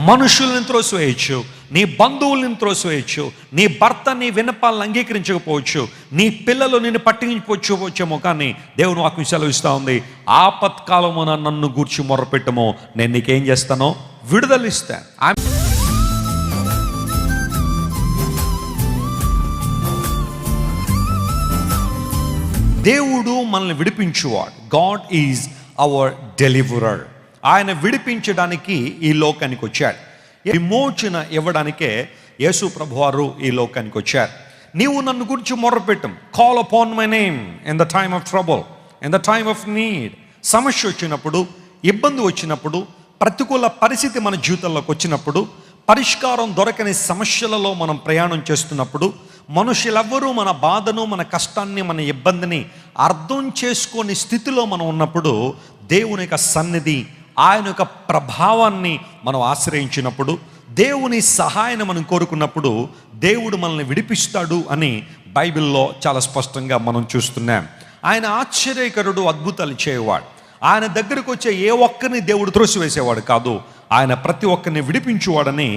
మనుషుల్ని త్రోసివేయచ్చు, నీ బంధువుల్ని త్రోసివేయచ్చు, నీ భర్త నీ విన్నపాలను అంగీకరించకపోవచ్చు, నీ పిల్లలు నిన్ను పట్టించుకోవచ్చేమో, కానీ దేవుని వాక్యం సెలవిస్తూ ఉంది, ఆపత్కాలమున నన్ను గూర్చి మొర్రపెట్టమో, నేను నీకేం చేస్తానో విడుదలిస్తాను. దేవుడు మనల్ని విడిపించువాడు. God is our deliverer. ఆయన విడిపించడానికి ఈ లోకానికి వచ్చాడు. విమోచన ఇవ్వడానికే యేసు ప్రభువారు ఈ లోకానికి వచ్చారు. నీవు నన్ను గురించి మొర్రపెట్టం, call upon my name in the time of trouble, in the time of need. సమస్య వచ్చినప్పుడు, ఇబ్బంది వచ్చినప్పుడు, ప్రతికూల పరిస్థితి మన జీవితంలోకి వచ్చినప్పుడు, పరిష్కారం దొరకని సమస్యలలో మనం ప్రయాణం చేస్తున్నప్పుడు, మనుషులెవ్వరూ మన బాధను, మన కష్టాన్ని, మన ఇబ్బందిని అర్థం చేసుకొని స్థితిలో మనం ఉన్నప్పుడు, దేవుని యొక్క సన్నిధి, ఆయన యొక్క ప్రభావాన్ని మనం ఆశ్రయించినప్పుడు, దేవుని సహాయాన్ని మనం కోరుకున్నప్పుడు, దేవుడు మనల్ని విడిపిస్తాడు అని బైబిల్లో చాలా స్పష్టంగా మనం చూస్తున్నాం. ఆయన ఆశ్చర్యకరుడు, అద్భుతాలు చేయవాడు. ఆయన దగ్గరకు వచ్చే ఏ ఒక్కరిని దేవుడు త్రోసివేసేవాడు కాదు. ఆయన ప్రతి ఒక్కరిని విడిపించేవాడని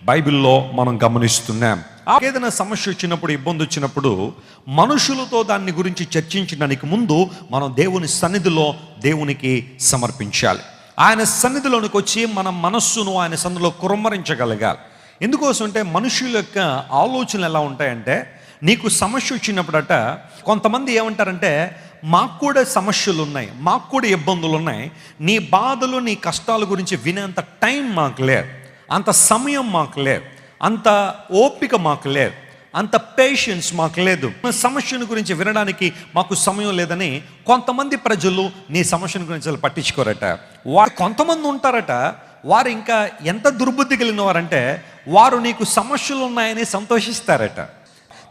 బైబిల్లో మనం గమనిస్తున్నాం. ఏదైనా సమస్య వచ్చినప్పుడు, ఇబ్బంది వచ్చినప్పుడు, మనుషులతో దాన్ని గురించి చర్చించడానికి ముందు మనం దేవుని సన్నిధిలో దేవునికి సమర్పించాలి. ఆయన సన్నిధిలోనికి వచ్చి మన మనస్సును ఆయన సన్నిధిలో కుమ్మరించగలగాలి. ఎందుకోసం అంటే మనుషుల యొక్క ఆలోచనలు ఎలా ఉంటాయంటే, నీకు సమస్య వచ్చినప్పుడట కొంతమంది ఏమంటారంటే, మాకు కూడా సమస్యలు ఉన్నాయి, మాకు కూడా ఇబ్బందులు ఉన్నాయి, నీ బాధలు, నీ కష్టాల గురించి వినేంత టైం మాకు లేదు, అంత సమయం మాకు లేదు, అంత ఓపిక మాకు లేదు, అంత పేషెన్స్ మాకు లేదు, సమస్యను గురించి వినడానికి మాకు సమయం లేదని కొంతమంది ప్రజలు నీ సమస్యను గురించి పట్టించుకోరట. కొంతమంది ఉంటారట, వారు ఇంకా ఎంత దుర్బుద్ధి కలిగిన వారంటే, వారు నీకు సమస్యలు ఉన్నాయని సంతోషిస్తారట.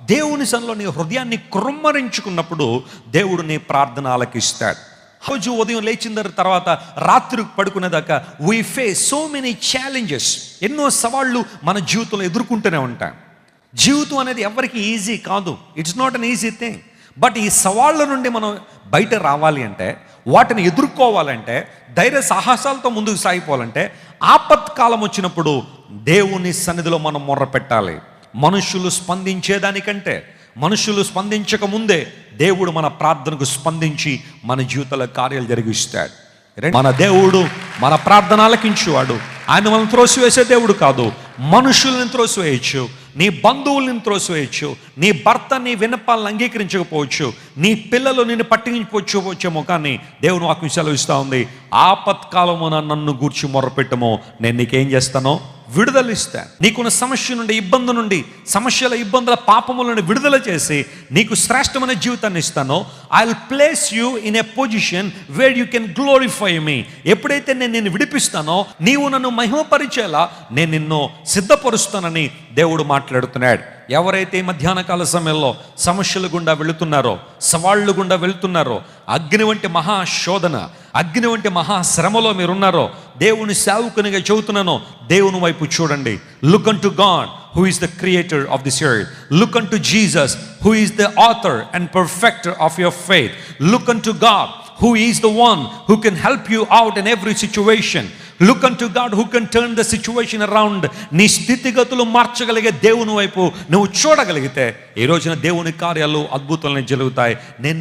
దేవుని సన్నిధిలో నీ హృదయాన్ని కుమ్మరించుకున్నప్పుడు దేవుడు నీ ప్రార్థన ఆలకిస్తాడు. రోజు ఉదయం లేచిన తర్వాత రాత్రి పడుకునేదాకా we face so many challenges. ఎన్నో సవాళ్ళు మన జీవితంలో ఎదుర్కొంటూనే ఉంటాం. జీవితం అనేది ఎవరికి ఈజీ కాదు, it's not an easy thing. But ఈ సవాళ్ళ నుండి మనం బయట రావాలి అంటే, వాటిని ఎదుర్కోవాలంటే, ధైర్య సాహసాలతో ముందుకు సాగిపోవాలంటే, ఆపత్కాలం వచ్చినప్పుడు దేవుని సన్నిధిలో మనం మొర్ర పెట్టాలి. మనుషులు స్పందించేదానికంటే, మనుషులు స్పందించక ముందే దేవుడు మన ప్రార్థనకు స్పందించి మన జీవితాల కార్యాలు జరిగిస్తాడు. మన దేవుడు మన ప్రార్థన ఆలకించువాడు. ఆయన మనల్ని త్రోసివేసే దేవుడు కాదు. మనుషుల్ని త్రోసివేయచ్చు, నీ బంధువుల్ని త్రోసివేయచ్చు, నీ భర్త నీ విన్నపాలను అంగీకరించకపోవచ్చు, నీ పిల్లలు నిన్ను పట్టించుకోవచ్చేమో, కానీ దేవుని వాక్యం సెలవిస్తూ ఉంది, ఆపత్కాలమున నన్ను గూర్చి మొర్రపెట్టమో, నేను నీకేం చేస్తానో విడుదలిస్తాను. నీకున్న సమస్య నుండి, ఇబ్బంది నుండి, సమస్యల, ఇబ్బందుల, పాపముల నుండి విడుదల చేసి నీకు శ్రేష్టమైన జీవితాన్ని ఇస్తానో, I will place you in a position where you can glorify me. ఎప్పుడైతే నేను నిన్ను విడిపిస్తానో, నీవు నన్ను మహిమపరిచేలా నేను నిన్ను సిద్ధపరుస్తానని దేవుడు మాట్లాడుతున్నాడు. ఎవరైతే మధ్యాహ్న కాల సమయంలో సమస్యల గుండా వెళుతున్నారో, సవాళ్ళు గుండా వెళుతున్నారో, అగ్ని వంటి మహాశోధన, అగ్ని వంటి మహాశ్రమలో మీరున్నారో, దేవుని సేవకునిగా చెబుతున్నానో, దేవుని వైపు చూడండి. Look an to God who is the creator of this earth. Look unto Jesus, who is the author and perfecter of your faith. Look unto God, who is the one who can help you out in every situation. Look unto God, who can turn the situation around. నీ స్థితిగతులు మార్చగలిగే దేవుని వైపు నువ్వు చూడగలిగితే, ఈ రోజున దేవుని కార్యాలు, అద్భుతాలు జరుగుతాయి. నేను